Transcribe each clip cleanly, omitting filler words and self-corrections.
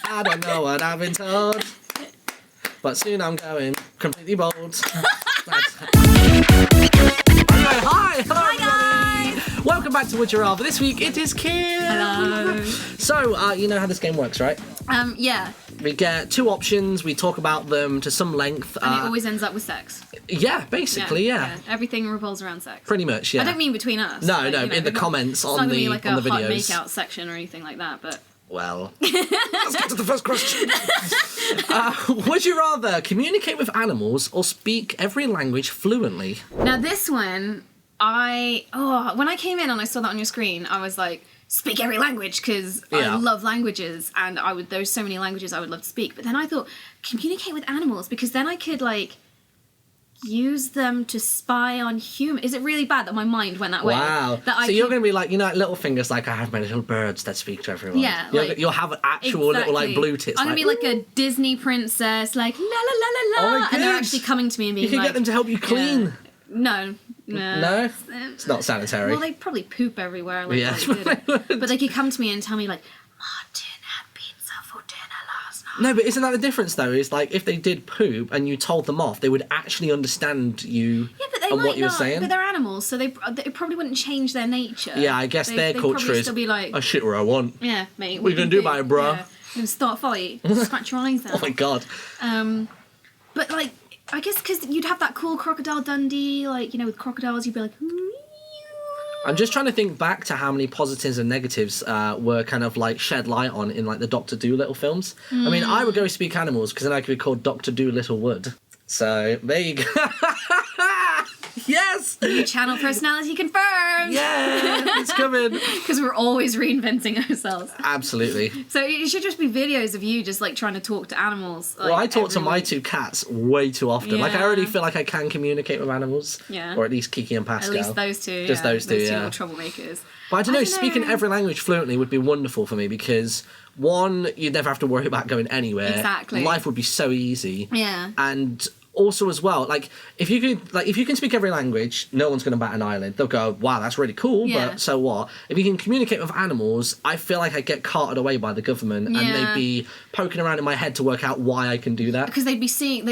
I don't know what I've been told, but soon I'm going completely bold. Hi, hello everybody. Welcome back to Would You Rather. This week it is Kim. Hello. So, you know how this game works, right? Yeah. We get two options, we talk about them to some length. And it always ends up with sex. Yeah, basically, yeah. Everything revolves around sex. Pretty much, yeah. I don't mean between us. No, like, no, in the comments on the videos. It's not going to be like a hot make-out section or anything like that, but... Well, let's get to the first question. Would you rather communicate with animals or speak every language fluently? Now this one, when I came in and I saw that on your screen, I was like, speak every language, because I love languages, and there's so many languages I would love to speak. But then I thought, communicate with animals, because then I could, like, use them to spy on humans. Is it really bad that my mind went that way? Wow. You're going to be like, you know, like little fingers, like I have my little birds that speak to everyone. Yeah. You'll have actual little, like, blue tits. I'm going to be like a Disney princess, like, la la la la la. Oh, and they're actually coming to me and being like... You can get them to help you clean. Yeah. No. No? It's not sanitary. Well, they probably poop everywhere. Like, yeah. But they could come to me and tell me, like, Martin had pizza for dinner last night. No, but isn't that the difference, though? Is like, if they did poop and you told them off, they would actually understand you and what you were saying. But they're animals, so they probably wouldn't change their nature. Yeah, I guess their culture is, still be like, I shit where I want. Yeah, mate. What are you going to do about it, bruh? Yeah. You're going to start a fight, scratch your eyes out. Oh, my God. But, like, I guess because you'd have that cool Crocodile Dundee, like, you know, with crocodiles, you'd be like... I'm just trying to think back to how many positives and negatives were kind of, like, shed light on in, like, the Dr. Dolittle films. I mean, I would go speak animals, because then I could be called Dr. DoolittleWood. So, there you go. Yes! New channel personality confirmed! Yeah, it's coming. Because we're always reinventing ourselves. Absolutely. So it should just be videos of you just, like, trying to talk to animals. Like, well, I talk to my two cats way too often. Yeah. Like, I already feel like I can communicate with animals. Yeah. Or at least Kiki and Pascal. At least those two, Just those two, those yeah. two little troublemakers. But I don't know, speaking every language fluently would be wonderful for me because, one, you'd never have to worry about going anywhere. Exactly. Life would be so easy. Yeah. And... also as well, like if you can speak every language, no one's going to bat an eyelid. They'll go, wow, that's really cool, but so what? If you can communicate with animals, I feel like I'd get carted away by the government and they'd be poking around in my head to work out why I can do that. Because they'd be seeing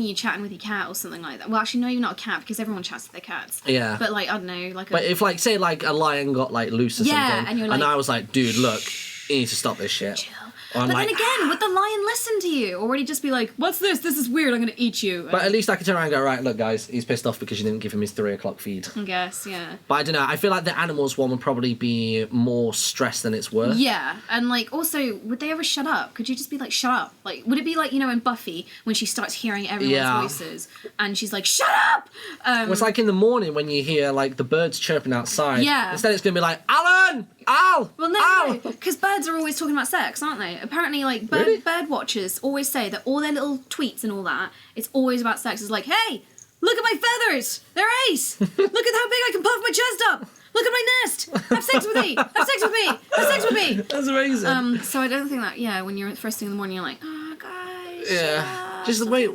you chatting with your cat or something like that. Well, actually, no, you're not a cat because everyone chats with their cats. Yeah. But like, I don't know, like. But if like, say like a lion got like loose or something, and you're like, and I was like, dude, look, you need to stop this shit. Chill. But then again, would the lion listen to you? Or would he just be like, what's this? This is weird, I'm going to eat you. But at least I could turn around and go, right, look, guys, he's pissed off because you didn't give him his 3 o'clock feed. I guess, yeah. But I don't know, I feel like the animals one would probably be more stress than it's worth. Yeah, and like, also, would they ever shut up? Could you just be like, shut up? Like, would it be like, you know, in Buffy, when she starts hearing everyone's voices, and she's like, shut up! Well, it's like in the morning when you hear, like, the birds chirping outside. Yeah. Instead it's going to be like, Alan! Al! Well, no, because birds are always talking about sex, aren't they? Apparently, like, bird watchers always say that all their little tweets and all that, it's always about sex. It's like, hey, look at my feathers! They're ace! Look at how big I can puff my chest up! Look at my nest! Have sex with me! Have sex with me! Have sex with me! That's amazing. So I don't think that, when you're first thing in the morning, you're like, oh, guys, just wait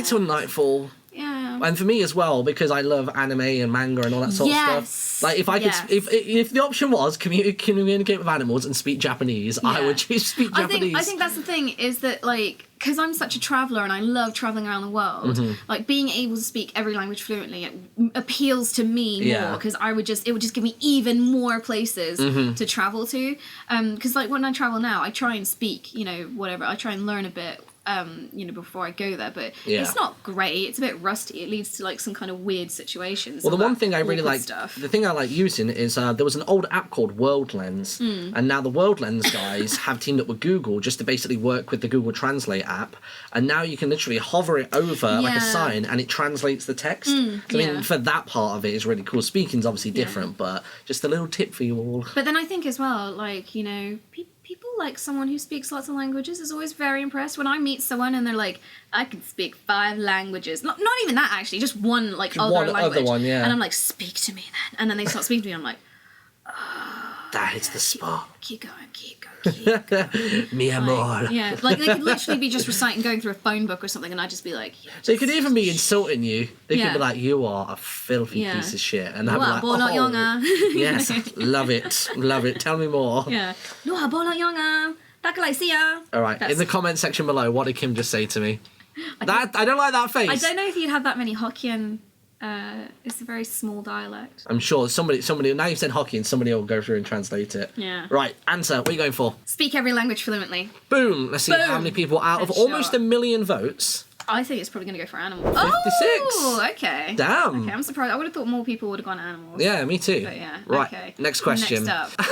till nightfall. Yeah. And for me as well, because I love anime and manga and all that sort of stuff. Like, if I could, if the option was communicate with animals and speak Japanese, I would choose speak Japanese. I think that's the thing, is that, like, because I'm such a traveller and I love travelling around the world, like, being able to speak every language fluently, it appeals to me more, because it would just give me even more places to travel to. Because, like, when I travel now, I try and speak, whatever, I try and learn a bit, before I go there, but it's not great. It's a bit rusty. It leads to like some kind of weird situations. Well, the one thing I really like, the thing I like using is there was an old app called World Lens, and now the World Lens guys have teamed up with Google just to basically work with the Google Translate app, and now you can literally hover it over like a sign and it translates the text. I mean, for that part of it is really cool. Speaking's obviously different, but just a little tip for you all. But then I think as well, like, people like someone who speaks lots of languages is always very impressed. When I meet someone and they're like, I can speak 5 languages. Not even that, actually. Just one, like, other language. Other one, yeah. And I'm like, speak to me then. And then they start speaking to me and I'm like, that hits the spot. Keep going. Mi amor. Yeah, like they could literally be just reciting, going through a phone book or something, and I'd just be like... They could even be insulting you. They could be like, you are a filthy piece of shit. And I'd be like, yes, love it. Tell me more. Yeah. See ya. All right. In the comment section below, what did Kim just say to me? I don't like that face. I don't know if you'd have that many Hokkien. It's a very small dialect. I'm sure somebody. Now you've said Hokkien, somebody will go through and translate it. Yeah. Right. Answer. What are you going for? Speak every language fluently. Boom. Let's see how many people out of almost 1 million votes. I think it's probably going to go for animals. 56. Oh, okay. Damn. Okay, I'm surprised. I would have thought more people would have gone animals. Yeah, me too. But yeah. Right. Okay. Next question. Next up.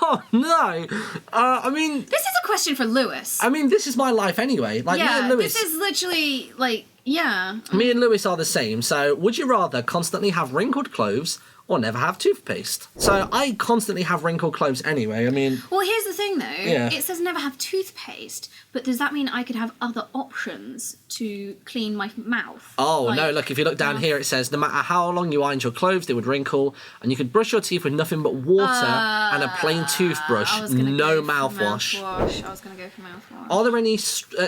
Oh no. I mean. This is a question for Lewis. I mean, this is my life anyway. Like me and Lewis. This is literally like. Yeah. Me and Lewis are the same. So, would you rather constantly have wrinkled clothes or never have toothpaste? So, I constantly have wrinkled clothes anyway. I mean... Well, here's the thing, though. Yeah. It says never have toothpaste, but does that mean I could have other options to clean my mouth? Oh, no, look, if you look down here, it says no matter how long you ironed your clothes, they would wrinkle, and you could brush your teeth with nothing but water and a plain toothbrush, no mouthwash. I was going to go for mouthwash.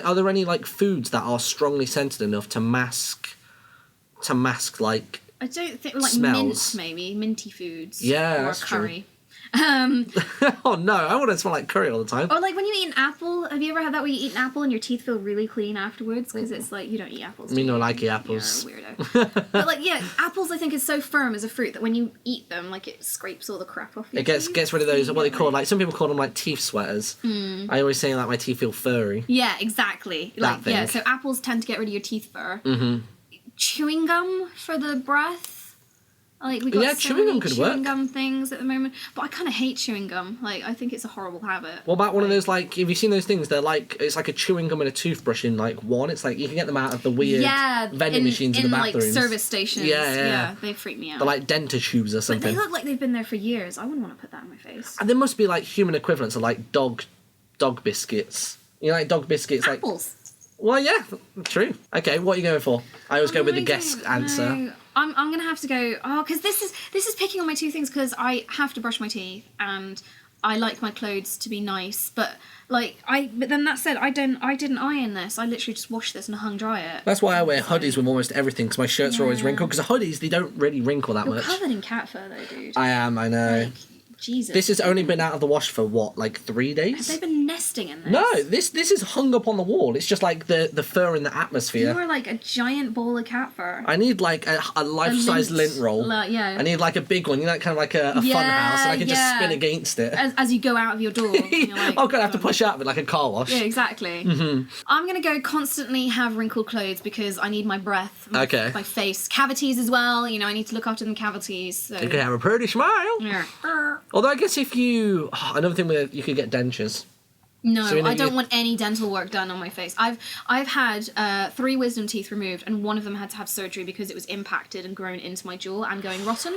Are there any like foods that are strongly scented enough to mask like I don't think like smells. mint, maybe minty foods. Yeah, or that's curry. Oh no, I want to smell like curry all the time. Or like when you eat an apple. Have you ever had that where you eat an apple and your teeth feel really clean afterwards? Because it's like you don't eat apples. Me no like apples. You're a weirdo. But like apples I think is so firm as a fruit that when you eat them, like it scrapes all the crap off your teeth. It gets rid of those what they call like some people call them like teeth sweaters. I always say like my teeth feel furry. Yeah, exactly. Like so apples tend to get rid of your teeth fur. Chewing gum for the breath. Like we got so many chewing gum things at the moment, but I kind of hate chewing gum. Like I think it's a horrible habit. What about one of those like? Have you seen those things? They're like it's like a chewing gum and a toothbrush in like one. It's like you can get them out of the weird vending machines in the bathrooms. Like service stations. Yeah, they freak me out. They're like dental tubes or something. But they look like they've been there for years. I wouldn't want to put that in my face. And there must be like human equivalents of like dog biscuits. You know, like dog biscuits. Apples. Well, yeah, true. Okay, what are you going for? I always go with the guest answer. No. I'm gonna have to go. Oh, because this is picking on my two things because I have to brush my teeth and I like my clothes to be nice, but then that said, I didn't iron this. I literally just washed this and hung dry it. That's why I wear hoodies with almost everything because my shirts are always wrinkled. Because the hoodies they don't really wrinkle that much. You're covered in cat fur though, dude. I am. I know. Like, Jesus. This has only been out of the wash for what, like 3 days? Have they been nesting in this? No, this is hung up on the wall. It's just like the fur in the atmosphere. You are like a giant ball of cat fur. I need like a life-size lint roll. Yeah. I need like a big one, you know, kind of like a fun house, and I can just spin against it. As you go out of your door. You're like, I'm going to have to push out of it like a car wash. Yeah, exactly. I'm going to go constantly have wrinkled clothes because I need my breath, my face, cavities as well. You know, I need to look after them cavities. So. You can have a pretty smile. Yeah. Although I guess if another thing with you could get dentures. No, I don't want any dental work done on my face. I've had 3 wisdom teeth removed, and one of them had to have surgery because it was impacted and grown into my jaw and going rotten.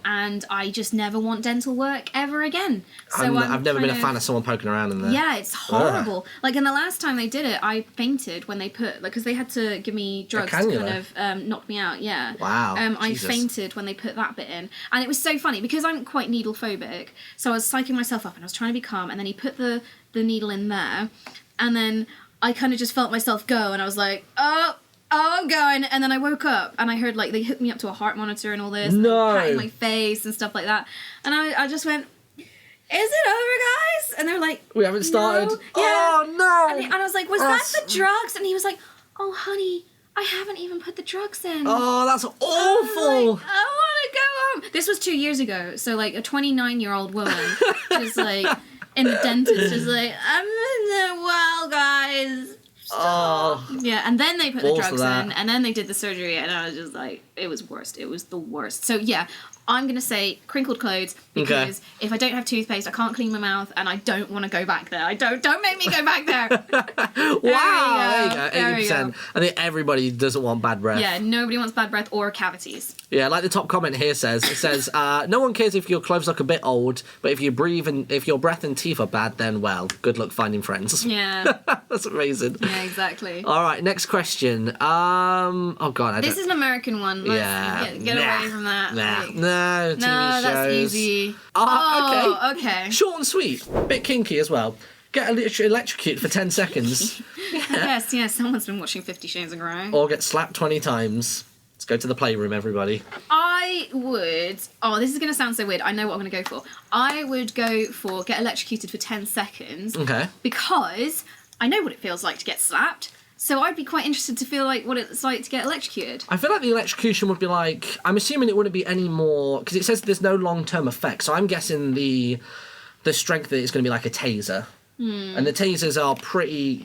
And I just never want dental work ever again. So I've never been a fan of someone poking around in there. Yeah, it's horrible. Like, and the last time they did it, I fainted when they put because they had to give me drugs to kind of knock me out. Yeah. Wow. I fainted when they put that bit in, and it was so funny because I'm quite needle phobic. So I was psyching myself up and I was trying to be calm, and then he put the needle in there, and then I kind of just felt myself go, and I was like, oh, I'm going, and then I woke up and I heard like they hooked me up to a heart monitor and all this, and patting my face and stuff like that, and I just went, is it over, guys? And they're like, we haven't started. No. Oh no! And I was like, was that the drugs? And he was like, oh honey, I haven't even put the drugs in. Oh, that's awful. I want to go home. This was 2 years ago, so like a 29-year-old woman just like in the dentist is like, I'm in there well, guys. Stop. Oh. Yeah, and then they put the drugs in, and then they did the surgery, and I was just like, it was worst. It was the worst. So yeah, I'm going to say crinkled clothes because if I don't have toothpaste, I can't clean my mouth, and I don't want to go back there. Don't make me go back there. Wow, there you go. 80%. I think everybody doesn't want bad breath. Yeah, nobody wants bad breath or cavities. Yeah, like the top comment here says, no one cares if your clothes look a bit old, but if you breathe and if your breath and teeth are bad, then well, good luck finding friends. Yeah. That's amazing. Yeah, exactly. All right, next question. Oh god, this is an American one. Let's get away from that. No, TV shows. That's easy. Okay. Short and sweet. Bit kinky as well. Get electrocuted for 10 seconds. Yes, someone's been watching 50 Shades of Grey. Or get slapped 20 times. Let's go to the playroom, everybody. I would... Oh, this is going to sound so weird. I know what I'm going to go for. I would go for get electrocuted for 10 seconds. Okay. Because I know what it feels like to get slapped. So I'd be quite interested to feel like what it's like to get electrocuted. I feel like the electrocution would be like... I'm assuming it wouldn't be any more... Because it says there's no long-term effect. So I'm guessing the strength of it is going to be like a taser. And the tasers are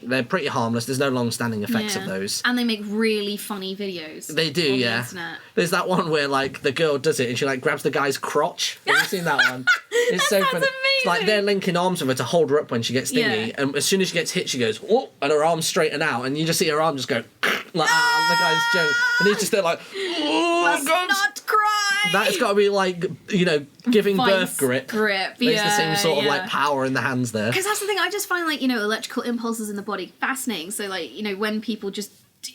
they're pretty harmless. There's no long-standing effects of those. And they make really funny videos. They do, yeah. The internet. There's that one where, like, the girl does it and she, like, grabs the guy's crotch. Have you seen that one? It's so funny. Amazing. It's like they're linking arms with her to hold her up when she gets thingy. And as soon as she gets hit, she goes, whoa, and her arms straighten out. And you just see her arm just go, like, the guy's joke. And he's just there, like, oh, Must God. not cry! That's got to be, like, you know, giving birth grip. Grip, There's the same sort of, like, power in the hands there. Because that's the thing, I just find, like, you know, electrical impulses in the body fascinating. So, like, you know, when people just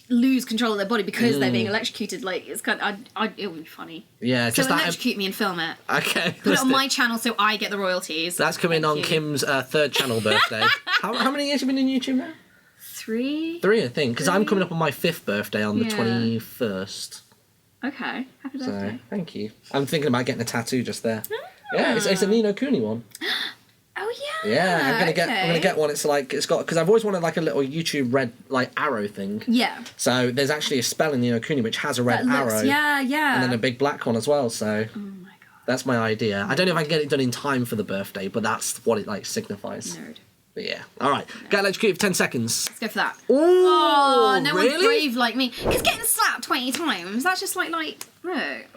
lose control of their body because they're being electrocuted, like, it's kind of, it would be funny. Yeah, just so electrocute me and film it. Okay. Put it on my channel so I get the royalties. That's coming on Kim's third channel birthday. How many years have you been in YouTube now? 3. 3, I think, because I'm coming up on my 5th birthday on the 21st. Okay, happy birthday. So, thank you. I'm thinking about getting a tattoo just there. Yeah, it's a Nino Cooney one. Oh yeah. Yeah, I'm gonna get one. It's got because I've always wanted like a little YouTube red like arrow thing. Yeah. So there's actually a spell in Nino Cooney which has a red arrow. Yeah. And then a big black one as well. So. Oh my god. That's my idea. I don't know if I can get it done in time for the birthday, but that's what it like signifies. Nerd. But yeah. All right. Get electrocuted for 10 seconds. Let's go for that. Ooh, oh, no really? one's brave like me. Because getting slapped 20 times, that's just like, no.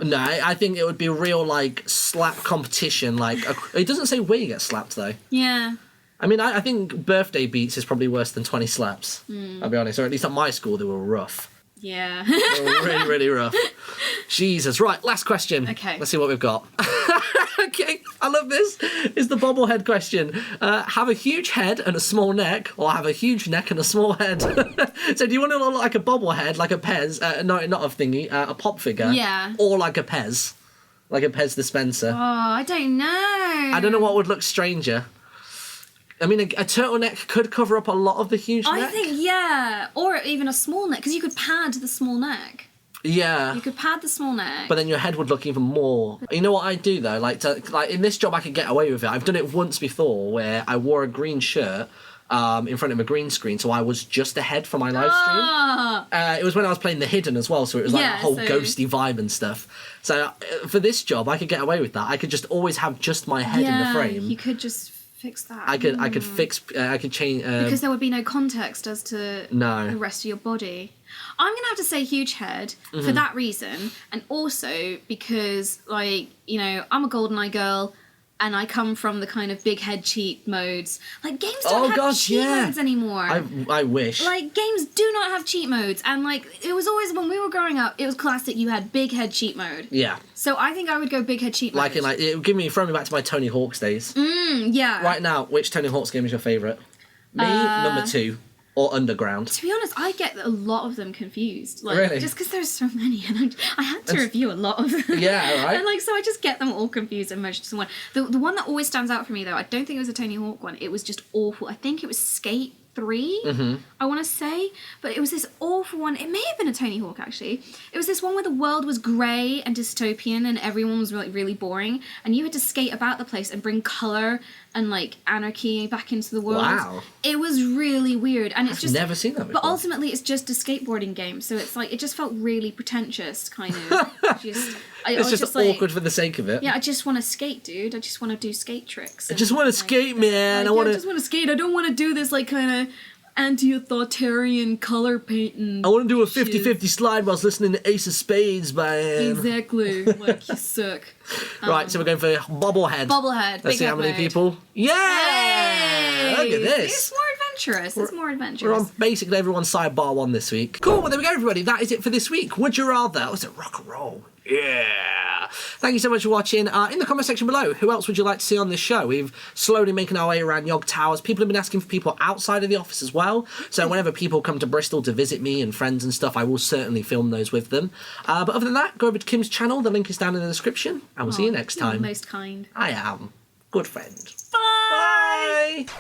No, I think it would be a real, like, slap competition. Like, it doesn't say where you get slapped, though. Yeah. I mean, I think birthday beats is probably worse than 20 slaps. I'll be honest. Or at least at my school, they were rough. Yeah. They were really, really rough. Jesus. Right, last question. Okay. Let's see what we've got. Okay, I love this. It's the bobblehead question. Have a huge head and a small neck, or have a huge neck and a small head? So do you want to look like a bobblehead, like a Pez, not a thingy, a pop figure? Yeah. Or like a Pez? Like a Pez dispenser? Oh, I don't know. I don't know what would look stranger. I mean, a turtleneck could cover up a lot of the huge neck. I think, yeah. Or even a small neck, because you could pad the small neck. Yeah. You could pad the small neck. But then your head would look even more. You know what I do though? Like in this job I could get away with it. I've done it once before where I wore a green shirt in front of a green screen, so I was just a head for my live stream. It was when I was playing The Hidden as well, so it was like a whole ghosty vibe and stuff. So for this job I could get away with that. I could just always have just my head in the frame. You could just fix that. I could change because there would be no context as to the rest of your body. I'm gonna have to say huge head for that reason, and also because, like, you know, I'm a GoldenEye girl and I come from the kind of big head cheat modes. Like, games don't have cheat modes anymore. I wish. Like, games do not have cheat modes, and like, it was always, when we were growing up, it was classic, you had big head cheat mode. Yeah. So I think I would go big head cheat mode. It would throw me back to my Tony Hawk's days. Yeah. Right now, which Tony Hawk's game is your favourite? Me, number 2. Or Underground. To be honest, I get a lot of them confused. Like, really? Just because there's so many, and I had to review a lot of them. Yeah, right. And like, so I just get them all confused and merged into one. The one that always stands out for me, though, I don't think it was a Tony Hawk one. It was just awful. I think it was Skate 3, I want to say, but it was this awful one. It may have been a Tony Hawk, actually. It was this one where the world was grey and dystopian and everyone was really, really boring, and you had to skate about the place and bring colour and like anarchy back into the world. Wow. It was really weird, and I've never seen that before. But ultimately it's just a skateboarding game, so it's like, it just felt really pretentious, kind of. It's just awkward for the sake of it. Yeah, I just want to skate, dude. I just want to do skate tricks. I just want to skate, man. I just want to skate. I don't want to do this like kind of anti-authoritarian color painting. I want to do a 50-50 slide whilst listening to Ace of Spades, man. Exactly. Like, you suck. Right, so we're going for Bobblehead. Let's see how many people. Yeah! Hey! Look at this. It's more adventurous. We're on basically everyone's sidebar 1 this week. Cool, well there we go, everybody. That is it for this week. Would you rather? Was it rock and roll? Yeah. Thank you so much for watching. In the comment section below, who else would you like to see on this show? We've slowly making our way around Yog Towers. People have been asking for people outside of the office as well. So whenever people come to Bristol to visit me and friends and stuff, I will certainly film those with them. But other than that, go over to Kim's channel. The link is down in the description. And we'll see you next time. You're most kind. I am. Good friend. Bye! Bye!